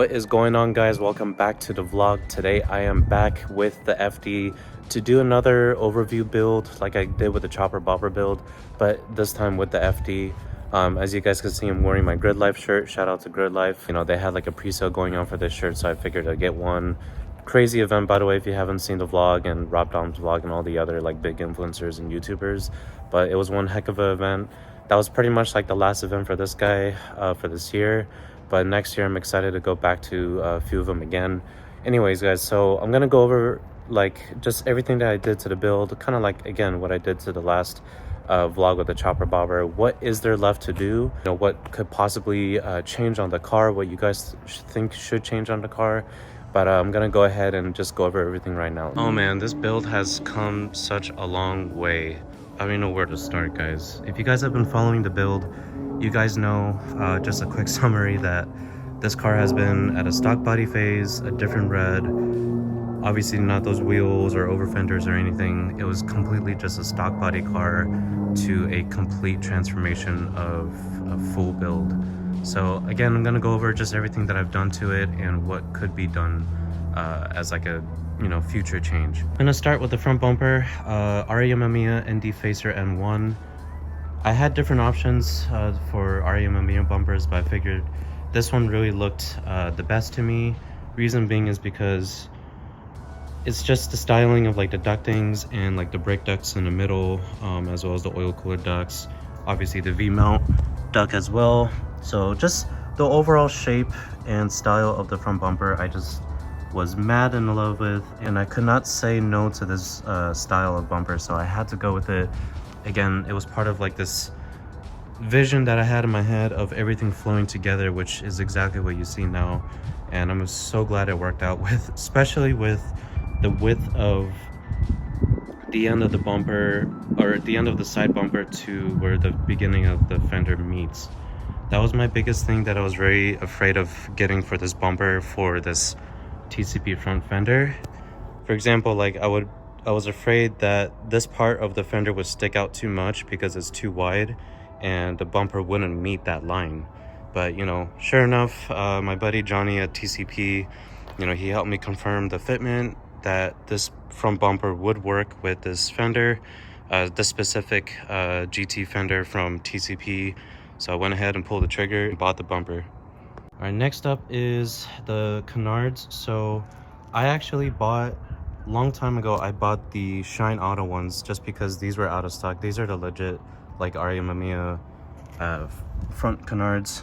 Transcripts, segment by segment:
What is going on, guys? Welcome back to the vlog. Today I am back with the FD to do another overview build like I did with the chopper bobber build, but this time with the FD. As you guys can see, I'm wearing my Grid Life shirt. Shout out to Grid Life. You know, they had like a pre-sale going on for this shirt, so I figured I'd get one. Crazy event, by the way, if you haven't seen the vlog and Rob Dom's vlog and all the other like big influencers and YouTubers. But it was one heck of an event. That was pretty much like the last event for this guy for this year. But next year I'm excited to go back to a few of them again. Anyways, guys, so I'm gonna go over like just everything that I did to the build, kind of like again what I did to the last vlog with the chopper bobber. What is there left to do? You know, what could possibly change on the car, what you guys think should change on the car. But I'm gonna go ahead and just go over everything right now. Oh man, this build has come such a long way. I don't even know where to start, guys. If you guys have been following the build, you guys know, just a quick summary, that this car has been at a stock body phase, a different red, obviously not those wheels or over fenders or anything. It was completely just a stock body car to a complete transformation of a full build. So again, I'm gonna go over just everything that I've done to it and what could be done as like a future change. I'm gonna start with the front bumper, Mamiya ND Facer N1. I had different options for Mamiya bumpers, but I figured this one really looked the best to me. Reason being is because it's just the styling of like the ductings and like the brake ducts in the middle, as well as the oil cooler ducts, obviously the V-mount duct as well. So just the overall shape and style of the front bumper I just was mad in love with, and I could not say no to this style of bumper, so I had to go with it. Again, it was part of like this vision that I had in my head of everything flowing together, which is exactly what you see now. And I'm so glad it worked out, with especially with the width of the end of the bumper, or the end of the side bumper, to where the beginning of the fender meets. That was my biggest thing that I was very afraid of getting for this bumper, for this TCP front fender. For example, like I was afraid that this part of the fender would stick out too much because it's too wide and the bumper wouldn't meet that line. But sure enough, my buddy Johnny at TCP, he helped me confirm the fitment, that this front bumper would work with this fender, this specific GT fender from TCP. So I went ahead and pulled the trigger and bought the bumper. All right, next up is the canards. So I actually bought, long time ago, I bought the Shine Auto ones just because these were out of stock. These are the legit like Mamiya front canards.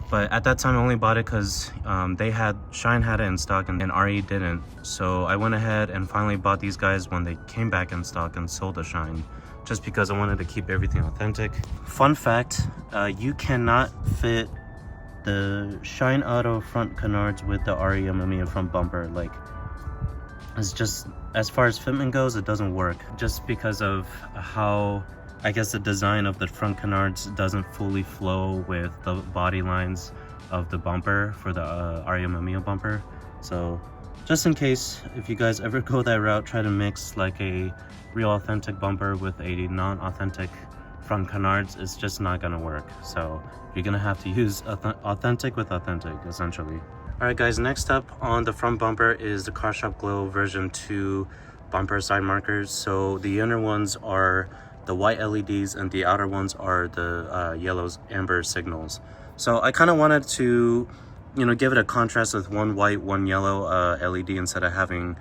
But at that time I only bought it because Shine had it in stock and RE didn't. So I went ahead and finally bought these guys when they came back in stock and sold the Shine, just because I wanted to keep everything authentic. Fun fact, you cannot fit the Shine Auto front canards with the Mamiya front bumper. Like, it's just, as far as fitment goes, it doesn't work, just because of how, I guess, the design of the front canards doesn't fully flow with the body lines of the bumper for the Mamiya bumper. So just in case, if you guys ever go that route, try to mix like a real authentic bumper with a non-authentic front canards, it's just not gonna work. So you're gonna have to use authentic with authentic, essentially. All right, guys, next up on the front bumper is the CarShop Glow version 2 bumper side markers. So the inner ones are the white LEDs and the outer ones are the yellows, amber signals. So I kind of wanted to give it a contrast with one white, one yellow LED, instead of having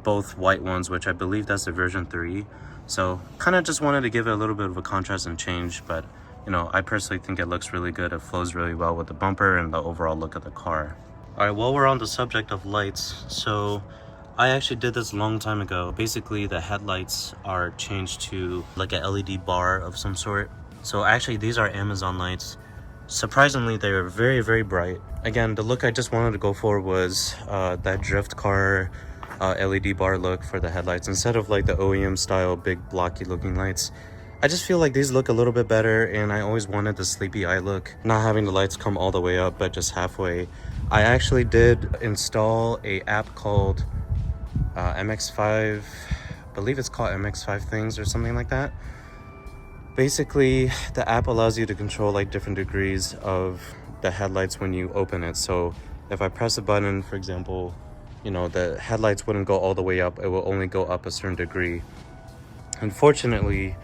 both white ones, which I believe that's the version 3. So kind of just wanted to give it a little bit of a contrast and change, but I personally think it looks really good. It flows really well with the bumper and the overall look of the car. All right, while we're on the subject of lights, so I actually did this a long time ago. Basically, the headlights are changed to like a LED bar of some sort. So actually, these are Amazon lights. Surprisingly, they're very, very bright. Again, the look I just wanted to go for was that drift car LED bar look for the headlights, instead of like the OEM style big blocky looking lights. I just feel like these look a little bit better, and I always wanted the sleepy eye look, not having the lights come all the way up but just halfway. I actually did install a app called MX5, I believe it's called MX5 Things or something like that. Basically, the app allows you to control like different degrees of the headlights when you open it. So if I press a button, for example, you know, the headlights wouldn't go all the way up. It will only go up a certain degree. Unfortunately,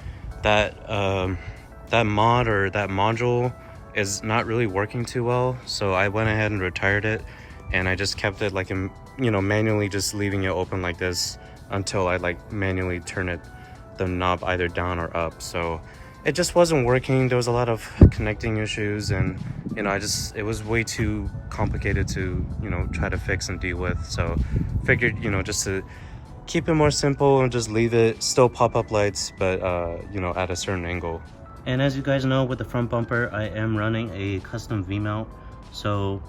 that that mod or that module is not really working too well, so I went ahead and retired it, and I just kept it like in, you know, manually just leaving it open like this until I like manually turn it, the knob, either down or up. So it just wasn't working. There was a lot of connecting issues, and you know, it was way too complicated to, you know, try to fix and deal with. So figured, you know, just to keep it more simple and just leave it, still pop-up lights, but you know, at a certain angle. And as you guys know, with the front bumper, I am running a custom V-mount. So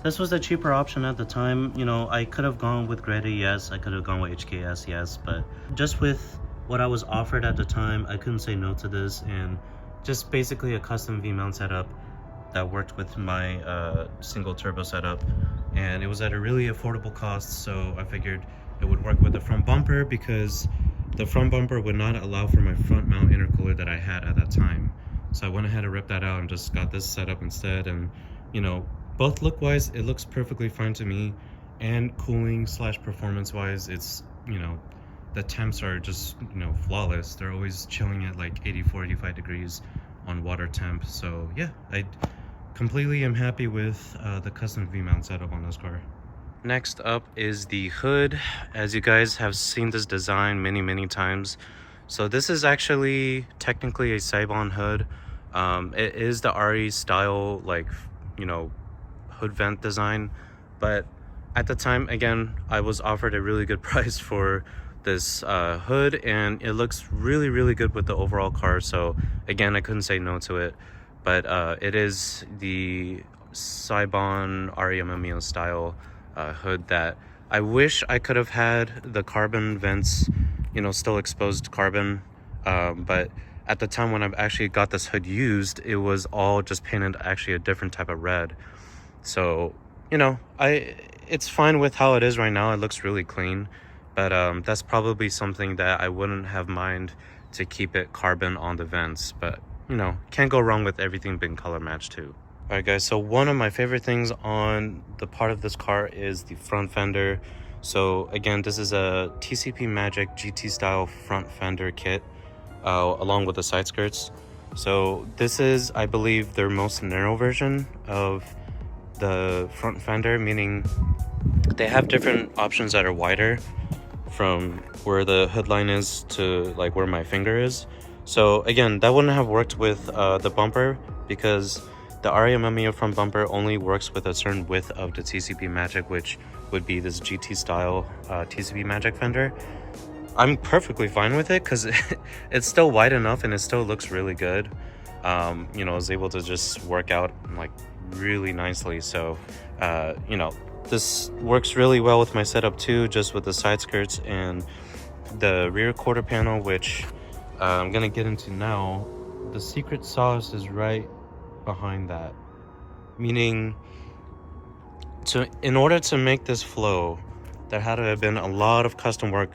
this was the cheaper option at the time. You know, I could have gone with Greta, yes. I could have gone with HKS, yes. But just with what I was offered at the time, I couldn't say no to this. And just basically a custom V-mount setup that worked with my single turbo setup. And it was at a really affordable cost. So I figured it would work with the front bumper, because the front bumper would not allow for my front mount intercooler that I had at that time. So I went ahead and ripped that out and just got this set up instead. And you know, both look wise, it looks perfectly fine to me, and cooling / performance wise, it's, you know, the temps are just, you know, flawless. They're always chilling at like 84, 85 degrees on water temp. So yeah, I completely am happy with the custom V-mount setup on this car. Next up is the hood. As you guys have seen this design many times, so this is actually technically a Saibon hood. It is the RE style, like, you know, hood vent design, but at the time, again, I was offered a really good price for this hood, and it looks really good with the overall car. So again, I couldn't say no to it. But it is the Saibon RE style hood that I wish I could have had the carbon vents, you know, still exposed carbon, but at the time when I've actually got this hood used, it was all just painted actually a different type of red. So, you know, it's fine with how it is right now. It looks really clean, but that's probably something that I wouldn't have mind to keep it carbon on the vents. But you know, can't go wrong with everything being color matched too. Alright guys, so one of my favorite things on the part of this car is the front fender. So again, this is a TCP Magic GT style front fender kit, along with the side skirts. So this is, I believe, their most narrow version of the front fender, meaning they have different options that are wider from where the hood line is to like where my finger is. So again, that wouldn't have worked with the bumper, because the RE front bumper only works with a certain width of the TCP Magic, which would be this GT style TCP Magic fender. I'm perfectly fine with it because it's still wide enough and it still looks really good. You know, I was able to just work out like really nicely. So, you know, this works really well with my setup too, just with the side skirts and the rear quarter panel, which I'm gonna get into now. The secret sauce is right behind that, meaning in order to make this flow, there had to have been a lot of custom work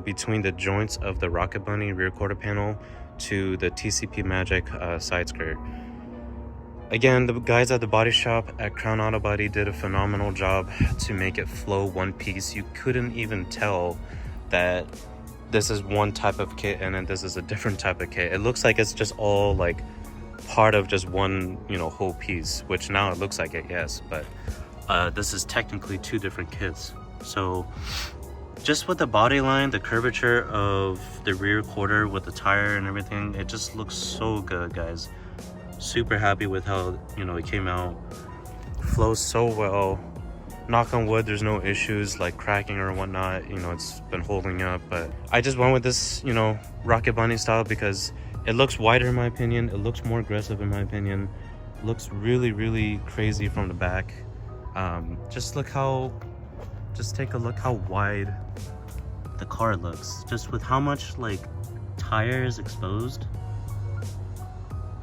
between the joints of the Rocket Bunny rear quarter panel to the TCP Magic side skirt. Again, the guys at the body shop at Crown Auto Body did a phenomenal job to make it flow one piece. You couldn't even tell that this is one type of kit and then this is a different type of kit. It looks like it's just all like part of just one, you know, whole piece, which now it looks like it, yes, but this is technically two different kits. So just with the body line, the curvature of the rear quarter with the tire and everything, it just looks so good, guys. Super happy with how, you know, it came out. Flows so well. Knock on wood, there's no issues like cracking or whatnot. You know, it's been holding up. But I just went with this, you know, Rocket Bunny style because it looks wider in my opinion. It looks more aggressive in my opinion. It looks really crazy from the back. Just take a look how wide the car looks. Just with how much like tire is exposed.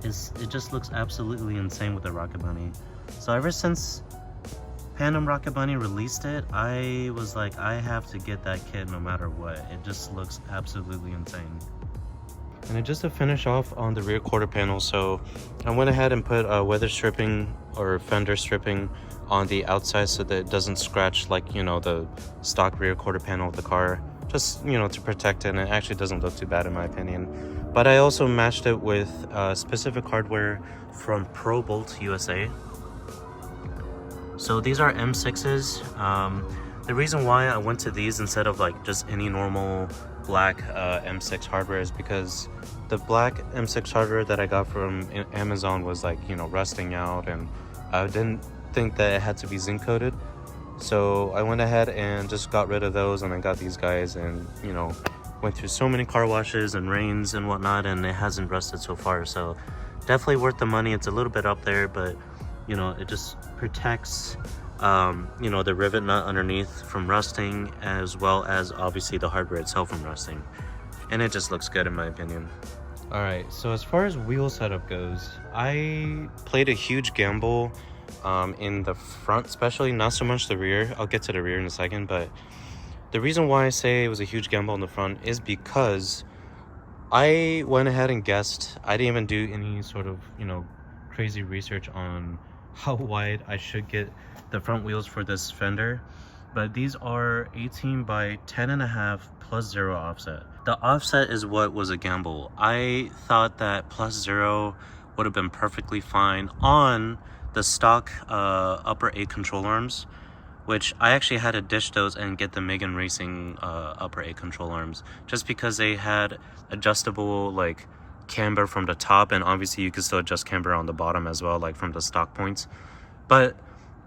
It just looks absolutely insane with the Rocket Bunny. So ever since Pandem Rocket Bunny released it, I was like, I have to get that kit no matter what. It just looks absolutely insane. And then just to finish off on the rear quarter panel, so I went ahead and put weather stripping or fender stripping on the outside so that it doesn't scratch like, you know, the stock rear quarter panel of the car, just, you know, to protect it. And it actually doesn't look too bad in my opinion. But I also matched it with specific hardware from Pro Bolt USA. So these are M6s. The reason why I went to these instead of like just any normal black M6 hardware is because the black M6 hardware that I got from Amazon was like, you know, rusting out, and I didn't think that it had to be zinc coated. So I went ahead and just got rid of those, and I got these guys, and, you know, went through so many car washes and rains and whatnot, and it hasn't rusted so far. So definitely worth the money. It's a little bit up there, but, you know, it just protects you know, the rivet nut underneath from rusting, as well as obviously the hardware itself from rusting, and it just looks good in my opinion. All right, so as far as wheel setup goes, I played a huge gamble in the front especially, not so much the rear. I'll get to the rear in a second, but the reason why I say it was a huge gamble in the front is because I went ahead and guessed. I didn't even do any sort of, you know, crazy research on how wide I should get the front wheels for this fender, but these are 18 by 10.5 plus 0 offset. The offset is what was a gamble. I thought that plus 0 would have been perfectly fine on the stock upper 8 control arms, which I actually had to ditch those and get the Megan Racing upper 8 control arms, just because they had adjustable like camber from the top, and obviously you could still adjust camber on the bottom as well, like from the stock points. But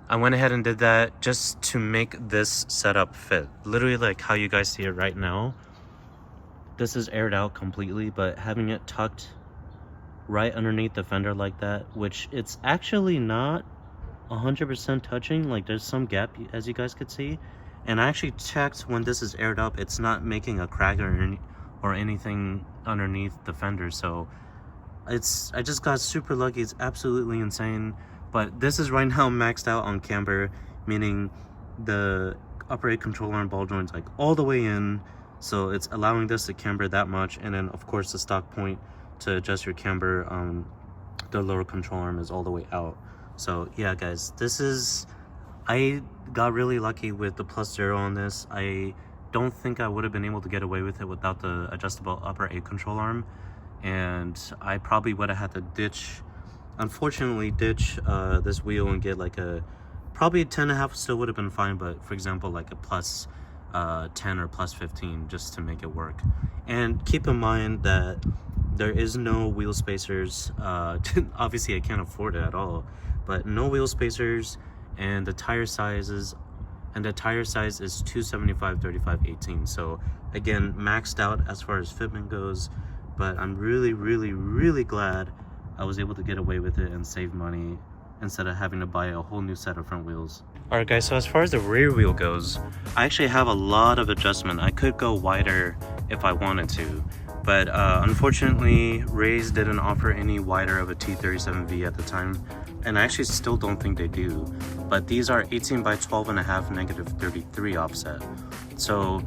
I went ahead and did that just to make this setup fit. Literally like how you guys see it right now. This is aired out completely, but having it tucked right underneath the fender like that, which it's actually not 100% touching, like there's some gap as you guys could see. And I actually checked when this is aired up, it's not making a crack or anything underneath the fender. So I just got super lucky. It's absolutely insane. But this is right now maxed out on camber, meaning the upper 8 control arm ball joint's like all the way in, so it's allowing this to camber that much. And then of course the stock point to adjust your camber, the lower control arm is all the way out. So yeah guys, I got really lucky with the plus 0 on this. I don't think I would have been able to get away with it without the adjustable upper 8 control arm, and I probably would have had to unfortunately ditch this wheel and get like probably a 10.5 still would have been fine, but for example like a plus 10 or plus 15 just to make it work. And keep in mind that there is no wheel spacers. Obviously I can't afford it at all, but no wheel spacers, and the tire size is 275 35 18. So again, maxed out as far as fitment goes, but I'm really glad I was able to get away with it and save money instead of having to buy a whole new set of front wheels. Alright guys, so as far as the rear wheel goes, I actually have a lot of adjustment. I could go wider if I wanted to, but unfortunately Rays didn't offer any wider of a T37V at the time, and I actually still don't think they do. But these are 18 by 12.5 negative 33 offset. So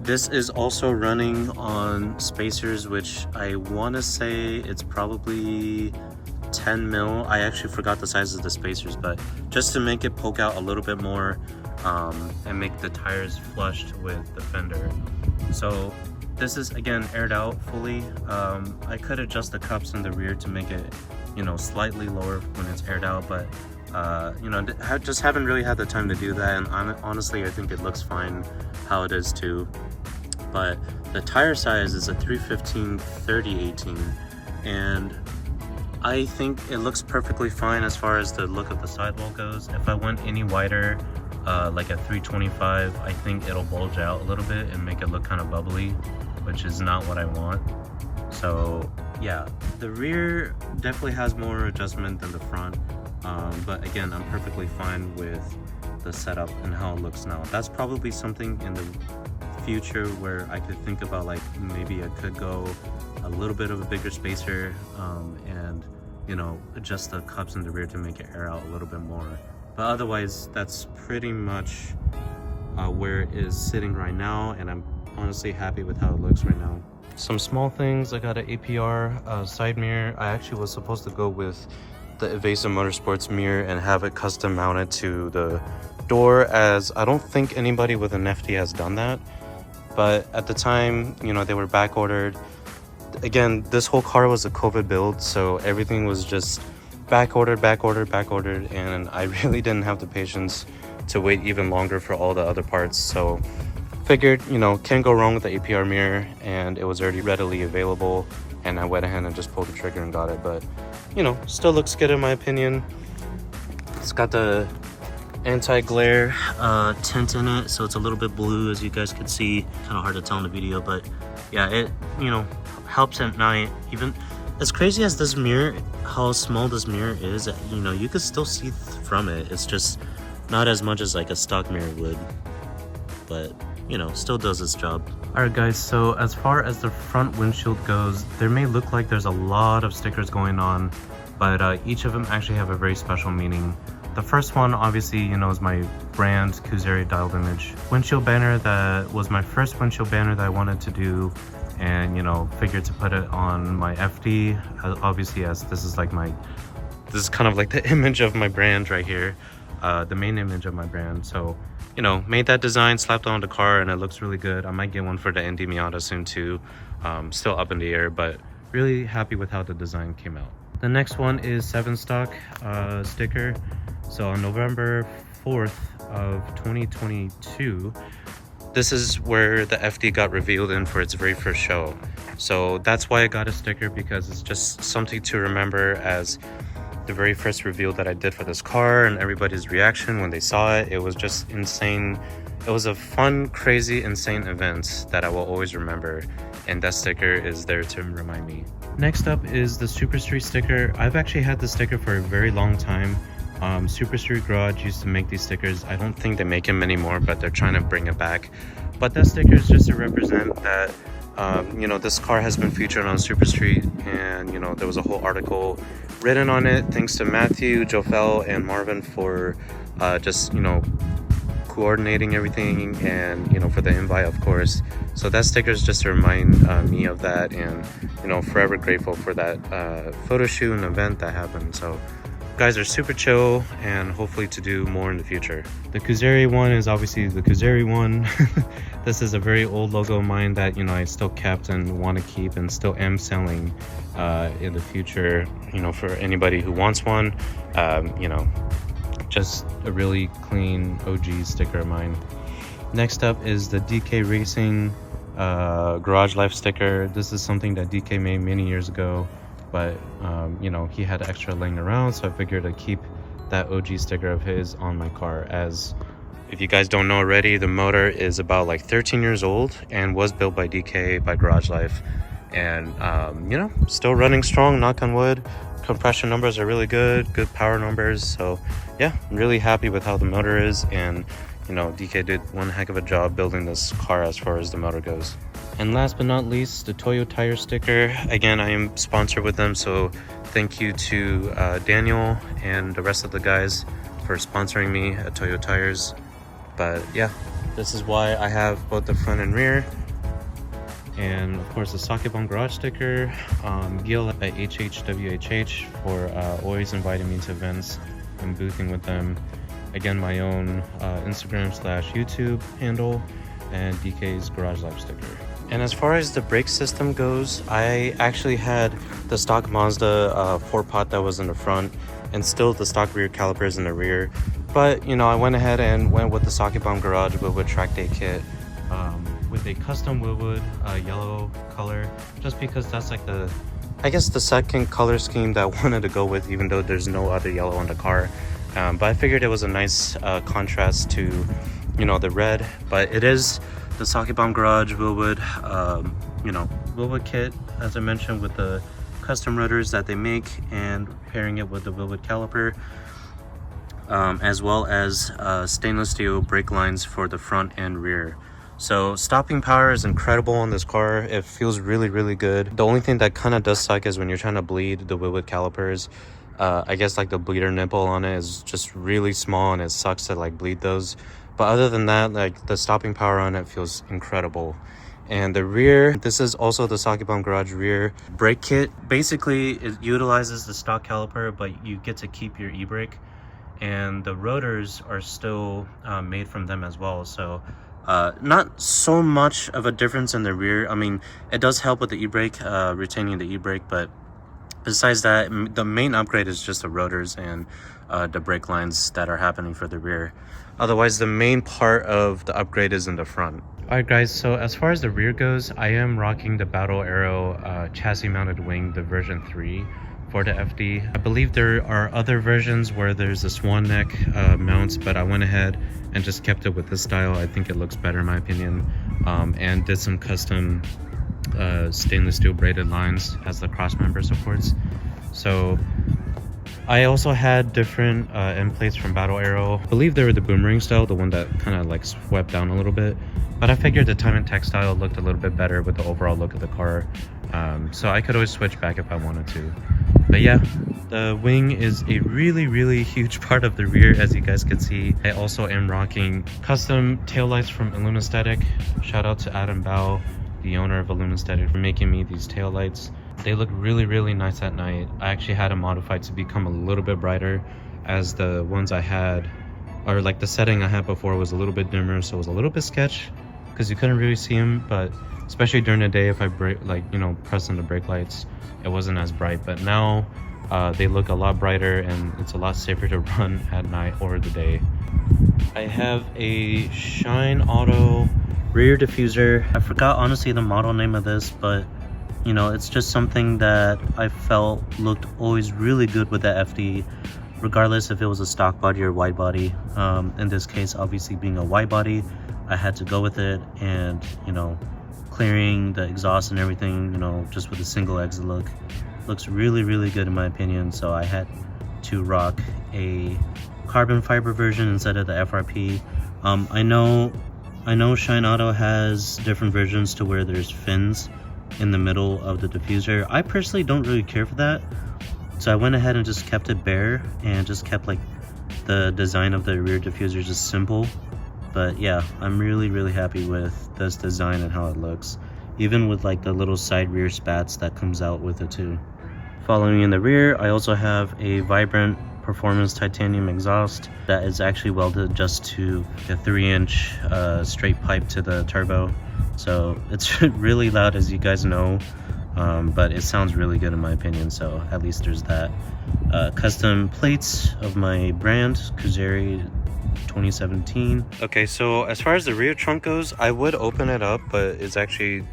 this is also running on spacers, which I want to say it's probably 10 mil. I actually forgot the size of the spacers, but just to make it poke out a little bit more and make the tires flushed with the fender. So this is again aired out fully. I could adjust the cups in the rear to make it, you know, slightly lower when it's aired out, but you know, just haven't really had the time to do that. And honestly, I think it looks fine how it is too. But the tire size is a 315/30/18, and I think it looks perfectly fine as far as the look of the sidewall goes. If I went any wider, like a 325, I think it'll bulge out a little bit and make it look kind of bubbly, which is not what I want. So yeah, the rear definitely has more adjustment than the front, but again, I'm perfectly fine with the setup and how it looks now. That's probably something in the future where I could think about, like maybe I could go a little bit of a bigger spacer and, you know, adjust the cups in the rear to make it air out a little bit more. But otherwise, that's pretty much where it is sitting right now, and I'm honestly happy with how it looks right now. Some small things, I got an APR side mirror. I actually was supposed to go with the Evasive Motorsports mirror and have it custom mounted to the door, as I don't think anybody with an FD has done that. But at the time, you know, they were back ordered. Again, this whole car was a COVID build, so everything was just back ordered, and I really didn't have the patience to wait even longer for all the other parts. So figured, you know, can't go wrong with the APR mirror, and it was already readily available, and I went ahead and just pulled the trigger and got it. But you know, still looks good in my opinion. It's got the anti-glare tint in it, so it's a little bit blue, as you guys could see. Kind of hard to tell in the video, but yeah, it, you know, helps at night. Even as crazy as this mirror, how small this mirror is, you know, you could still see from it. It's just not as much as like a stock mirror would, but you know, still does its job. All right guys, so as far as the front windshield goes, there may look like there's a lot of stickers going on, but each of them actually have a very special meaning. The first one, obviously, you know, is my brand KooZairy dialed image windshield banner. That was my first windshield banner that I wanted to do, and you know, figured to put it on my FD, obviously, as this is kind of like the image of my brand right here, the main image of my brand. So you know, made that design, slapped it on the car, and it looks really good. I might get one for the ND Miata soon too. Still up in the air, but really happy with how the design came out. The next one is 7 stock sticker. So on November 4th of 2022, this is where the FD got revealed in for its very first show. So that's why I got a sticker, because it's just something to remember as the very first reveal that I did for this car, and everybody's reaction when they saw it. It was just insane. It was a fun, crazy, insane event that I will always remember, and that sticker is there to remind me. Next up is the Super Street sticker. I've actually had this sticker for a very long time. Super Street Garage used to make these stickers. I don't think they make them anymore, but they're trying to bring it back. But that sticker is just to represent that you know, this car has been featured on Super Street, and you know, there was a whole article written on it. Thanks to Matthew, Jofel, and Marvin for just, you know, coordinating everything, and you know, for the invite, of course. So that sticker is just to remind me of that, and you know, forever grateful for that photo shoot and event that happened. So guys are super chill, and hopefully to do more in the future. The KooZairy one is obviously the KooZairy one. This is a very old logo of mine that, you know, I still kept and want to keep, and still am selling in the future, you know, for anybody who wants one. You know, just a really clean OG sticker of mine. Next up is the DK Racing Garage Life sticker. This is something that DK made many years ago, but you know, he had extra laying around, so I figured to keep that OG sticker of his on my car. As if you guys don't know already, the motor is about like 13 years old and was built by DK, by Garage Life, and you know, still running strong, knock on wood. Compression numbers are really good power numbers. So yeah, I'm really happy with how the motor is, and you know, DK did one heck of a job building this car as far as the motor goes. And last but not least, the Toyo Tire sticker. Again, I am sponsored with them, so thank you to Daniel and the rest of the guys for sponsoring me at Toyo Tires. But yeah, this is why I have both the front and rear. And of course, the Socket Bomb Garage sticker. Gil at HHWHH for always inviting me to events and boothing with them. Again, my own Instagram/YouTube handle, and DK's Garage Life sticker. And as far as the brake system goes, I actually had the stock Mazda 4-pot that was in the front, and still the stock rear calipers in the rear. But you know, I went ahead and went with the Socket Bomb Garage Willwood track day kit with a custom Willwood yellow color, just because that's like the, I guess, the second color scheme that I wanted to go with, even though there's no other yellow on the car. But I figured it was a nice contrast to, you know, the red. But it is the Socket Bomb Garage Willwood, you know, Willwood kit, as I mentioned, with the custom rotors that they make, and pairing it with the Willwood caliper, as well as stainless steel brake lines for the front and rear. So stopping power is incredible on this car. It feels really good. The only thing that kind of does suck is when you're trying to bleed the Willwood calipers. I guess like the bleeder nipple on it is just really small, and it sucks to like bleed those. But other than that, like the stopping power on it feels incredible. And the rear, this is also the Socket Bomb Garage rear brake kit. Basically, it utilizes the stock caliper, but you get to keep your e-brake, and the rotors are still made from them as well. So not so much of a difference in the rear. I mean, it does help with the e-brake, retaining the e-brake, but besides that, the main upgrade is just the rotors and the brake lines that are happening for the rear. Otherwise, the main part of the upgrade is in the front. Alright guys, so as far as the rear goes, I am rocking the Battle Arrow chassis mounted wing, the version 3 for the FD. I believe there are other versions where there's a swan neck mounts, but I went ahead and just kept it with this style. I think it looks better in my opinion, and did some custom stainless steel braided lines as the cross member supports. So I also had different end plates from Battle Arrow. I believe they were the boomerang style, the one that kind of like swept down a little bit, but I figured the Time and Textile looked a little bit better with the overall look of the car, so I could always switch back if I wanted to. But yeah, the wing is a really huge part of the rear, as you guys can see. I also am rocking custom taillights from Illuminaesthetic. Shout out to Adam Bao, the owner of Illuminaesthetic, for making me these taillights. They look really nice at night. I actually had them modified to become a little bit brighter, as the ones I had, or like the setting I had before, was a little bit dimmer, so it was a little bit sketch because you couldn't really see them. But especially during the day, if I press on the brake lights, it wasn't as bright. But now they look a lot brighter, and it's a lot safer to run at night or the day. I have a Shine Auto rear diffuser. I forgot honestly the model name of this, but you know, it's just something that I felt looked always really good with the FD, regardless if it was a stock body or wide body. In this case, obviously being a wide body, I had to go with it, and you know, clearing the exhaust and everything, you know, just with a single exit looks really good in my opinion. So I had to rock a carbon fiber version instead of the FRP. I know Shine Auto has different versions to where there's fins in the middle of the diffuser. I personally don't really care for that, so I went ahead and just kept it bare and just kept like the design of the rear diffuser just simple. But yeah, I'm really happy with this design and how it looks, even with like the little side rear spats that comes out with it too. Following in the rear, I also have a Vibrant Performance titanium exhaust that is actually welded just to a 3-inch straight pipe to the turbo. So it's really loud, as you guys know, but it sounds really good in my opinion. So at least there's that. Custom plates of my brand, KooZairy 2017. Okay, so as far as the rear trunk goes, I would open it up, but it's actually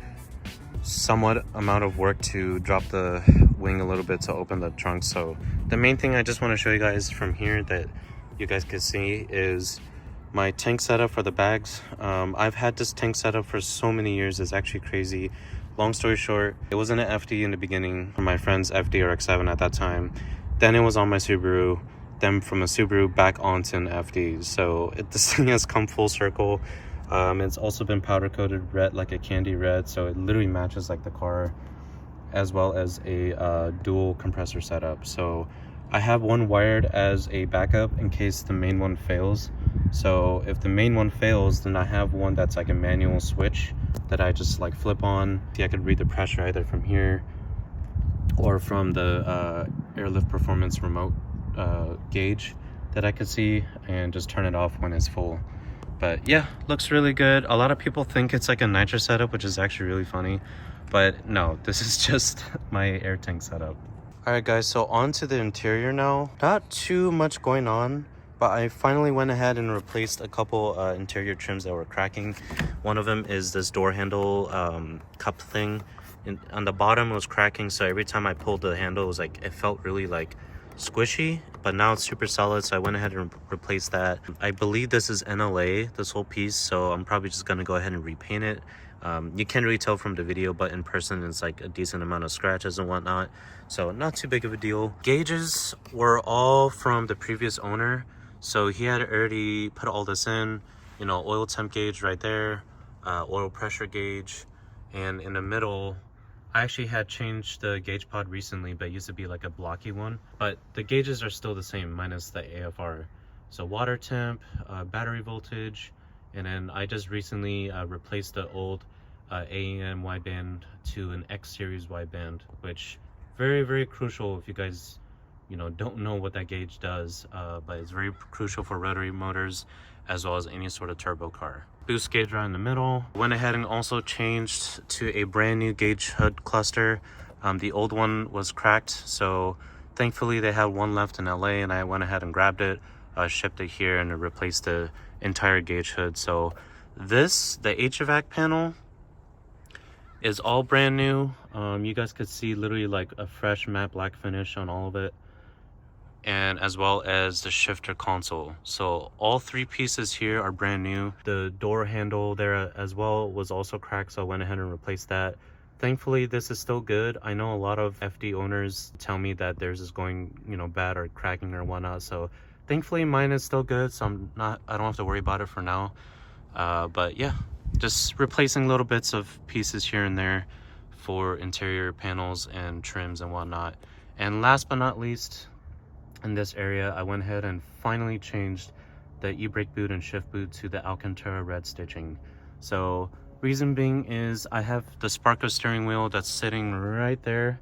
somewhat amount of work to drop the wing a little bit to open the trunk. So the main thing I just want to show you guys from here that you guys can see is my tank setup for the bags. I've had this tank setup for so many years, it's actually crazy. Long story short, it was in an FD in the beginning from my friend's FD RX7 at that time. Then it was on my Subaru. Then from a Subaru back onto an FD. So this thing has come full circle. It's also been powder coated red, like a candy red, so it literally matches like the car, as well as a dual compressor setup. So I have one wired as a backup in case the main one fails. So if the main one fails, then I have one that's like a manual switch that I just like flip on. I could read the pressure either from here or from the Airlift Performance remote gauge that I could see, and just turn it off when it's full. But yeah, looks really good. A lot of people think it's like a nitro setup, which is actually really funny, but no, this is just my air tank setup. All right guys, so on to the interior now. Not too much going on, but I finally went ahead and replaced a couple interior trims that were cracking. One of them is this door handle cup thing. On the bottom it was cracking, so every time I pulled the handle, it was like, it felt really like squishy, but now it's super solid, so I went ahead and replaced that. I believe this is NLA, this whole piece, so I'm probably just gonna go ahead and repaint it. You can't really tell from the video, but in person it's like a decent amount of scratches and whatnot, so not too big of a deal. Gauges were all from the previous owner, so he had already put all this in, you know, oil temp gauge right there, oil pressure gauge, and in the middle I actually had changed the gauge pod recently, but it used to be like a blocky one, but the gauges are still the same minus the AFR. So water temp, battery voltage, and then I just recently replaced the old AEM wideband to an X series wideband, which very crucial if you guys don't know what that gauge does, but it's very crucial for rotary motors as well as any sort of turbo car. Boost gauge right in the middle. Went ahead and also changed to a brand new gauge hood cluster. The old one was cracked, so thankfully they had one left in LA, and I went ahead and grabbed it, shipped it here, and it replaced the entire gauge hood. So the HVAC panel is all brand new. You guys could see literally like a fresh matte black finish on all of it, and as well as the shifter console. So all three pieces here are brand new. The door handle there as well was also cracked, so I went ahead and replaced that. Thankfully this is still good. I know a lot of FD owners tell me that theirs is going bad or cracking or whatnot, so thankfully mine is still good, so I don't have to worry about it for now. But yeah, just replacing little bits of pieces here and there for interior panels and trims and whatnot. And last but not least, in this area, I went ahead and finally changed the e-brake boot and shift boot to the Alcantara red stitching. So reason being is I have the Sparco steering wheel that's sitting right there,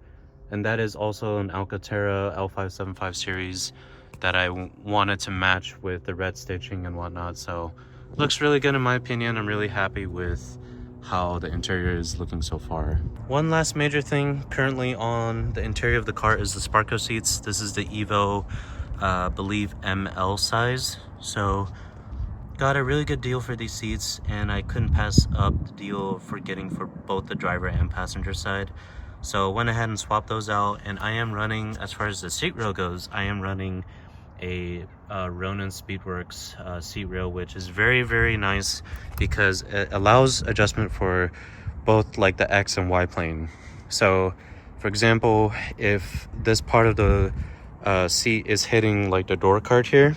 and that is also an Alcantara L575 series that I wanted to match with the red stitching and whatnot. So looks really good in my opinion. I'm really happy with how the interior is looking so far. One last major thing currently on the interior of the car is the Sparco seats. This is the Evo, believe ML size. So got a really good deal for these seats, and I couldn't pass up the deal for getting for both the driver and passenger side. So went ahead and swapped those out, and I am running, as far as the seat rail goes, I am running a Ronin Speedworks seat rail, which is very nice because it allows adjustment for both like the X and Y plane. So for example, if this part of the seat is hitting like the door card here,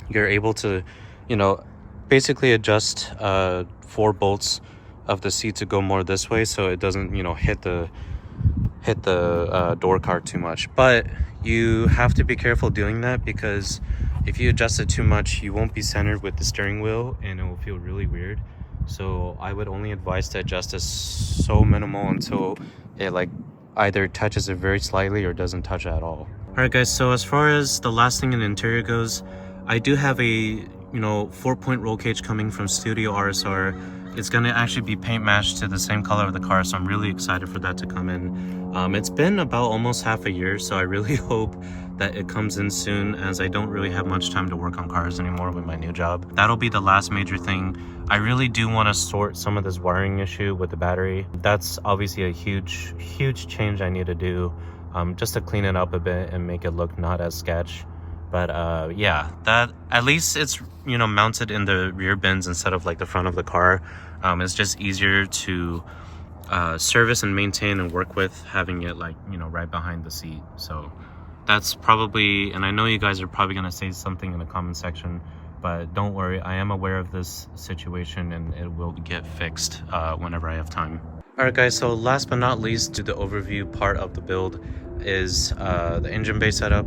you're able to basically adjust 4 bolts of the seat to go more this way, so it doesn't hit the door card too much. But you have to be careful doing that, because if you adjust it too much, you won't be centered with the steering wheel and it will feel really weird. So I would only advise to adjust this so minimal until it like either touches it very slightly or doesn't touch it at all. Alright guys, so as far as the last thing in the interior goes, I do have a 4-point roll cage coming from Studio RSR. It's going to actually be paint matched to the same color of the car, so I'm really excited for that to come in. It's been about almost half a year, so I really hope that it comes in soon, as I don't really have much time to work on cars anymore with my new job. That'll be the last major thing. I really do want to sort some of this wiring issue with the battery. That's obviously a huge change I need to do, just to clean it up a bit and make it look not as sketch. But yeah, that at least it's mounted in the rear bins instead of like the front of the car. It's just easier to service and maintain and work with, having it like right behind the seat. So that's probably, and I know you guys are probably gonna say something in the comment section, but don't worry, I am aware of this situation and it will get fixed whenever I have time. Alright guys, so last but not least to the overview part of the build is the engine bay setup.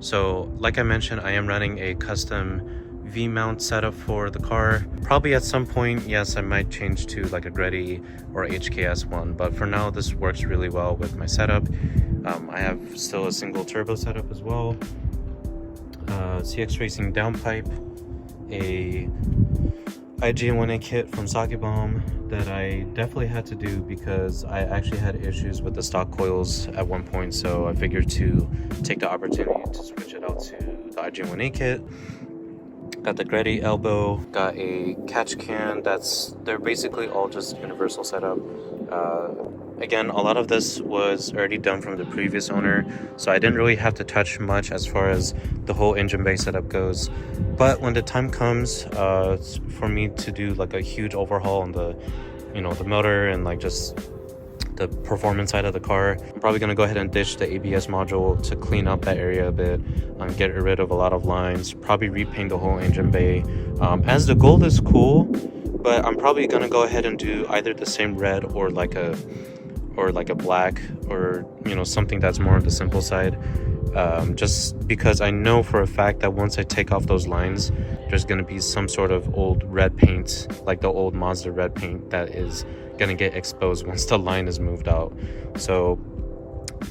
So like I mentioned, I am running a custom V-mount setup for the car. Probably at some point, yes, I might change to like a Greddy or HKS one, but for now this works really well with my setup. I have still a single turbo setup as well, CX Racing downpipe, a IGN1A kit from Sake Bomb that I definitely had to do because I actually had issues with the stock coils at one point, so I figured to take the opportunity to switch it out to the IGN1A kit. Got the Greddy elbow, got a catch can. They're basically all just universal setup. Again, a lot of this was already done from the previous owner, so I didn't really have to touch much as far as the whole engine bay setup goes. But when the time comes for me to do like a huge overhaul on the the motor and like just the performance side of the car, I'm probably going to go ahead and ditch the ABS module to clean up that area a bit, get rid of a lot of lines, probably repaint the whole engine bay. As the gold is cool, but I'm probably going to go ahead and do either the same red or like a black, or something that's more on the simple side, just because I know for a fact that once I take off those lines, there's going to be some sort of old red paint, like the old Mazda red paint, that is going gonna get exposed once the line is moved out. So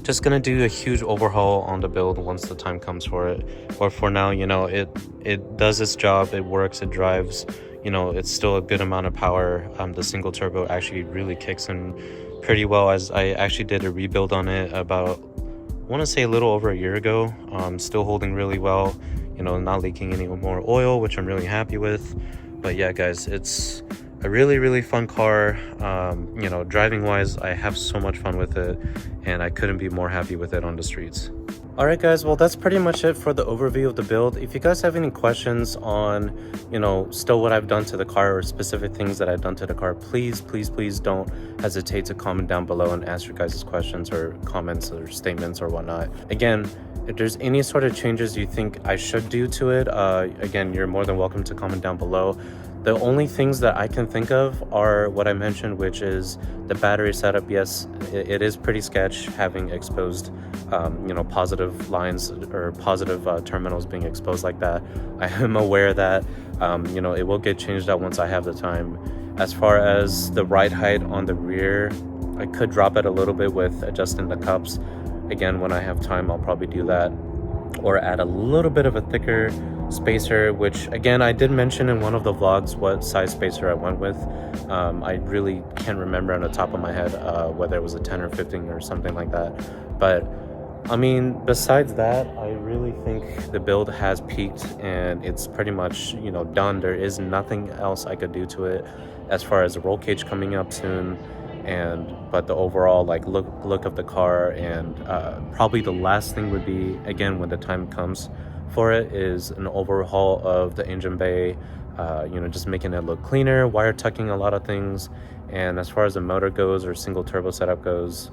just gonna do a huge overhaul on the build once the time comes for it. But for now, you know, it does its job, it works, it drives, you know, it's still a good amount of power. The single turbo actually really kicks in pretty well, as I actually did a rebuild on it about, I want to say a little over a year ago. Still holding really well, you know, not leaking any more oil, which I'm really happy with. But yeah, guys, it's a really fun car. You know, driving wise, I have so much fun with it, and I couldn't be more happy with it on the streets. Alright guys, well that's pretty much it for the overview of the build. If you guys have any questions on, you know, still what I've done to the car or specific things that I've done to the car, please don't hesitate to comment down below and ask your guys' questions or comments or statements or whatnot. Again, if there's any sort of changes you think I should do to it, again, you're more than welcome to comment down below. The only things that I can think of are what I mentioned, which is the battery setup. Yes, it is pretty sketch having exposed, you know, positive lines or positive terminals being exposed like that. I am aware that, you know, it will get changed out once I have the time. As far as the ride height on the rear, I could drop it a little bit with adjusting the cups. Again, when I have time, I'll probably do that, or add a little bit of a thicker spacer, which again I did mention in one of the vlogs what size spacer I went with. I really can't remember on the top of my head whether it was a 10 or 15 or something like that, but I mean, besides that, I really think the build has peaked and it's pretty much, you know, done. There is nothing else I could do to it as far as the roll cage coming up soon, but the overall like look of the car, and probably the last thing would be, again, when the time comes for it, is an overhaul of the engine bay. You know, just making it look cleaner, wire tucking a lot of things. And as far as the motor goes or single turbo setup goes,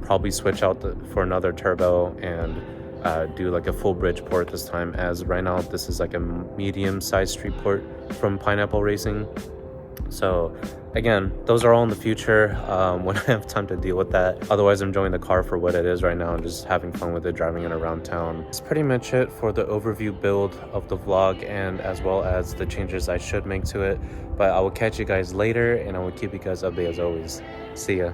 probably switch out for another turbo and do like a full bridge port this time, as right now this is like a medium sized street port from Pineapple Racing. So again, those are all in the future when I have time to deal with that. Otherwise, I'm enjoying the car for what it is right now and just having fun with it, driving it around town. That's pretty much it for the overview build of the vlog, and as well as the changes I should make to it. But I will catch you guys later, and I will keep you guys updated as always. See ya.